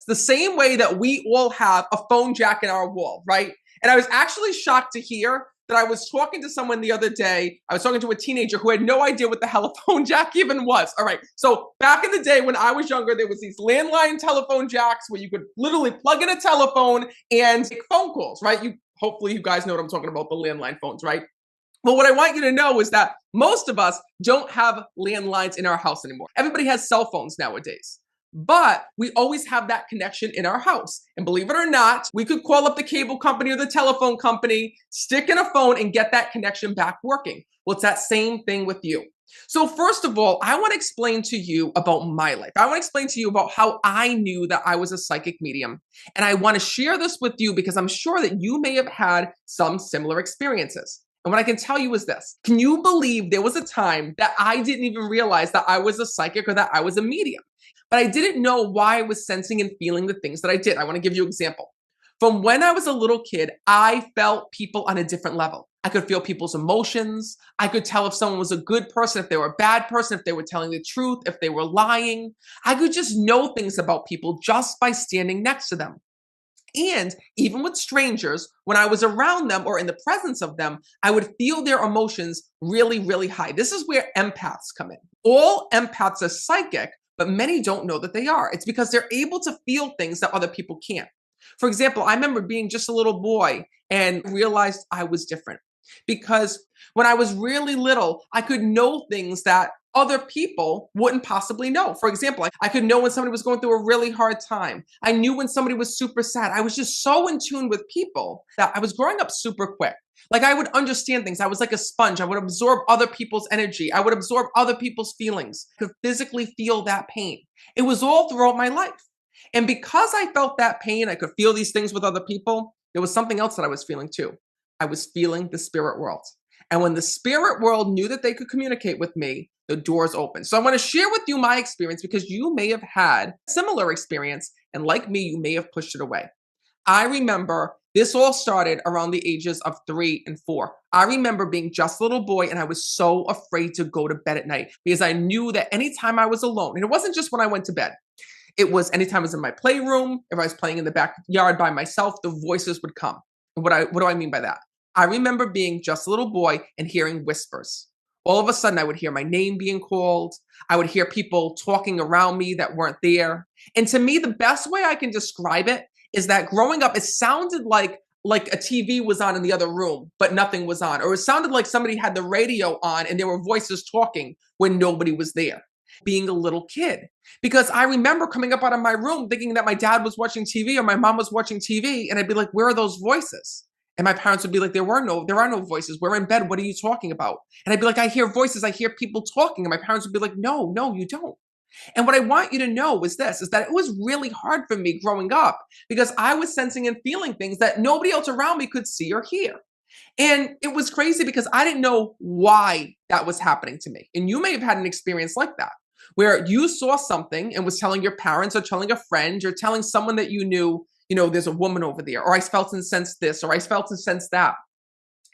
the same way that we all have a phone jack in our wall, right? And I was actually shocked to hear that I was talking to someone the other day. I was talking to a teenager who had no idea what the hell a phone jack even was. All right. So back in the day when I was younger, there was these landline telephone jacks where you could literally plug in a telephone and make phone calls, right? Hopefully you guys know what I'm talking about, the landline phones, right? Well, what I want you to know is that most of us don't have landlines in our house anymore. Everybody has cell phones nowadays. But we always have that connection in our house. And believe it or not, we could call up the cable company or the telephone company, stick in a phone, and get that connection back working. Well, it's that same thing with you. So first of all, I want to explain to you about my life. I want to explain to you about how I knew that I was a psychic medium. And I want to share this with you because I'm sure that you may have had some similar experiences. And what I can tell you is this. Can you believe there was a time that I didn't even realize that I was a psychic or that I was a medium? But I didn't know why I was sensing and feeling the things that I did. I want to give you an example. From when I was a little kid, I felt people on a different level. I could feel people's emotions. I could tell if someone was a good person, if they were a bad person, if they were telling the truth, if they were lying. I could just know things about people just by standing next to them. And even with strangers, when I was around them or in the presence of them, I would feel their emotions really, really high. This is where empaths come in. All empaths are psychic, but many don't know that they are. It's because they're able to feel things that other people can't. For example, I remember being just a little boy and realized I was different because when I was really little, I could know things that other people wouldn't possibly know. For example, I could know when somebody was going through a really hard time. I knew when somebody was super sad. I was just so in tune with people that I was growing up super quick. Like I would understand things. I was like a sponge. I would absorb other people's energy. I would absorb other people's feelings. I could physically feel that pain. It was all throughout my life. And because I felt that pain, I could feel these things with other people. There was something else that I was feeling too. I was feeling the spirit world. And when the spirit world knew that they could communicate with me, the doors opened. So I want to share with you my experience because you may have had a similar experience. And like me, you may have pushed it away. I remember this all started around the ages of 3 and 4. I remember being just a little boy and I was so afraid to go to bed at night because I knew that anytime I was alone, and it wasn't just when I went to bed, it was anytime I was in my playroom, if I was playing in the backyard by myself, the voices would come. And what do I mean by that? I remember being just a little boy and hearing whispers. All of a sudden, I would hear my name being called. I would hear people talking around me that weren't there. And to me, the best way I can describe it is that growing up, it sounded like a TV was on in the other room, but nothing was on. Or it sounded like somebody had the radio on and there were voices talking when nobody was there. Being a little kid. Because I remember coming up out of my room thinking that my dad was watching TV or my mom was watching TV. And I'd be like, where are those voices? And my parents would be like, there are no voices. We're in bed. What are you talking about? And I'd be like, I hear voices. I hear people talking. And my parents would be like, no, you don't. And what I want you to know is this, is that it was really hard for me growing up because I was sensing and feeling things that nobody else around me could see or hear. And it was crazy because I didn't know why that was happening to me. And you may have had an experience like that, where you saw something and was telling your parents or telling a friend or telling someone that you knew, there's a woman over there, or I felt and sensed this, or I felt and sensed that.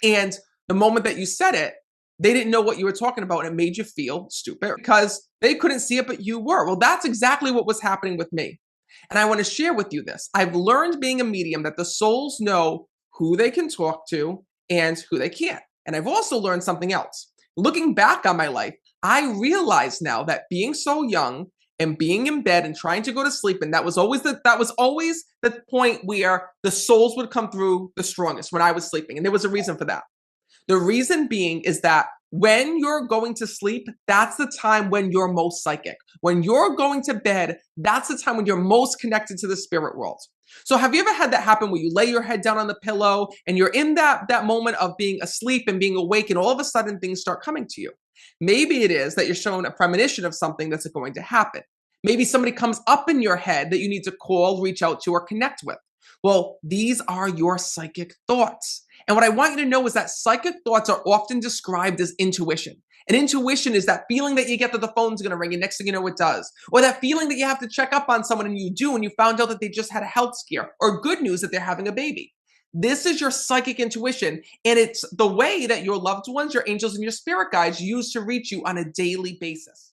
And the moment that you said it, they didn't know what you were talking about and it made you feel stupid because they couldn't see it, but you were. Well, that's exactly what was happening with me. And I want to share with you this. I've learned being a medium that the souls know who they can talk to and who they can't. And I've also learned something else. Looking back on my life, I realize now that being so young and being in bed and trying to go to sleep, and that was always the point where the souls would come through the strongest when I was sleeping. And there was a reason for that. The reason being is that when you're going to sleep, that's the time when you're most psychic. When you're going to bed, that's the time when you're most connected to the spirit world. So have you ever had that happen where you lay your head down on the pillow and you're in that moment of being asleep and being awake and all of a sudden things start coming to you? Maybe it is that you're shown a premonition of something that's going to happen. Maybe somebody comes up in your head that you need to call, reach out to, or connect with. Well, these are your psychic thoughts. And what I want you to know is that psychic thoughts are often described as intuition. And intuition is that feeling that you get that the phone's going to ring and next thing you know it does. Or that feeling that you have to check up on someone and you do and you found out that they just had a health scare, or good news that they're having a baby. This is your psychic intuition, and it's the way that your loved ones, your angels, and your spirit guides use to reach you on a daily basis.